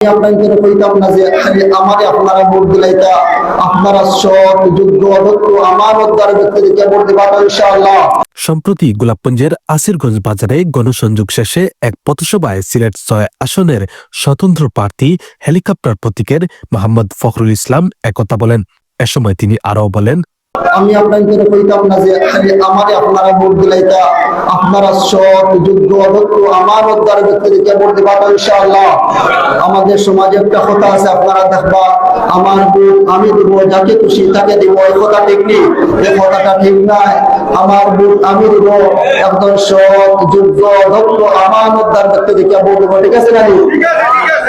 আপনাদের কইতাম না যে খালি আমারে আপনারা ভোট দিলাইতা, আপনারা সৎ যোগ্য অদক্ষ আমানতদার ব্যক্তিদেরকে ভোট দিবা ইনশাআল্লাহ। সম্প্রতি গোলাপগঞ্জের আসিরগঞ্জ বাজারে গণসংযোগ শেষে এক পথসভায় সিলেট ৬ আসনের স্বতন্ত্র প্রার্থী হেলিকপ্টার প্রতীকের মোহাম্মদ ফখরুল ইসলাম একথা বলেন। এ সময় তিনি আরও বলেন, আমি আপনাদের কইতাম না যে খালি আমারে আপনারা ভোট দিলাইতা, আপনারা সৎ যোগ্য অদক্ষ আমানতদার ব্যক্তিদেরকে ভোট দিবা ইনশাআল্লাহ। আমাদের সমাজে একটা কথা আছে, আপনারা দেখবা আমার ভোট আমি দিব, যাকে খুশি তাকে দিব, এই কথা ঠিক নেই, এই কথাটা ঠিক নাই। আমার ভোট আমি দিব, একজন সৎ যোগ্য অদক্ষ আমানতদার ব্যক্তিদেরকে ভোট দিব, ঠিক আছে না?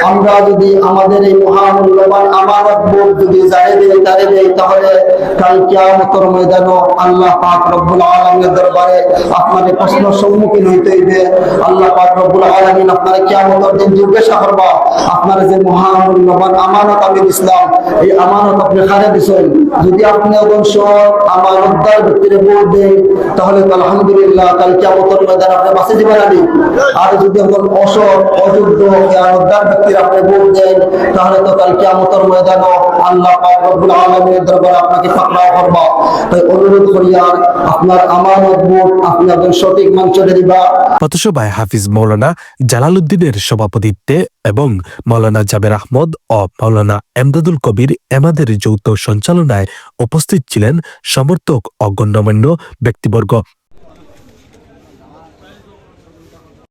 আমরা যদি আমাদের এই মহামূল্যবান আমানত ভোট যদি যারে দেই তারে দেই, তাহলে কাল কিয়ামতের ময়দানে আল্লাহ পাক রব্বুল আলামিনের দরবারে আপনাদের প্রশ্নের সম্মুখীন হইতে হইবে। আল্লাহ পাক রব্বুল আলামিন আপনারা কিয়ামতের দিন জিজ্ঞাসা করবা, আপনারা যে মহামূল্যবান আমানত আমি দিছিলাম, এই আমানত আপনি কারে দিছেন? যদি আপনি একজন সৎ আমানতদার ব্যক্তির ভোট দেন, তাহলে তো আলহামদুলিল্লাহ কাল কিয়ামতের ময়দানে আপনি বাঁচে যাবেন। আর যদি একজন অসৎ অযোগ্য খেয়ানতদার ব্যক্তির আপনি ভোট দেন, তাহলে তো কাল কিয়ামতের ময়দানে আল্লাহ পাক রব্বুল আলামিনের দরবারে আপনাকে পাকড়াও করবা। তাই অনুরোধ করি, আর আপনার আমানত ভোট আপনি একজন সঠিক মানুষের দিবা। পথসভায় হাফিজ মৌলানা জালালউদ্দিনের সভাপতিত্বে এবং মৌলানা জাবের আহমদ ও মৌলানা এমদাদুল কবির এমাদের যৌথ সঞ্চালনায় উপস্থিত ছিলেন সমর্থক ও গণ্যমান্য ব্যক্তিবর্গ।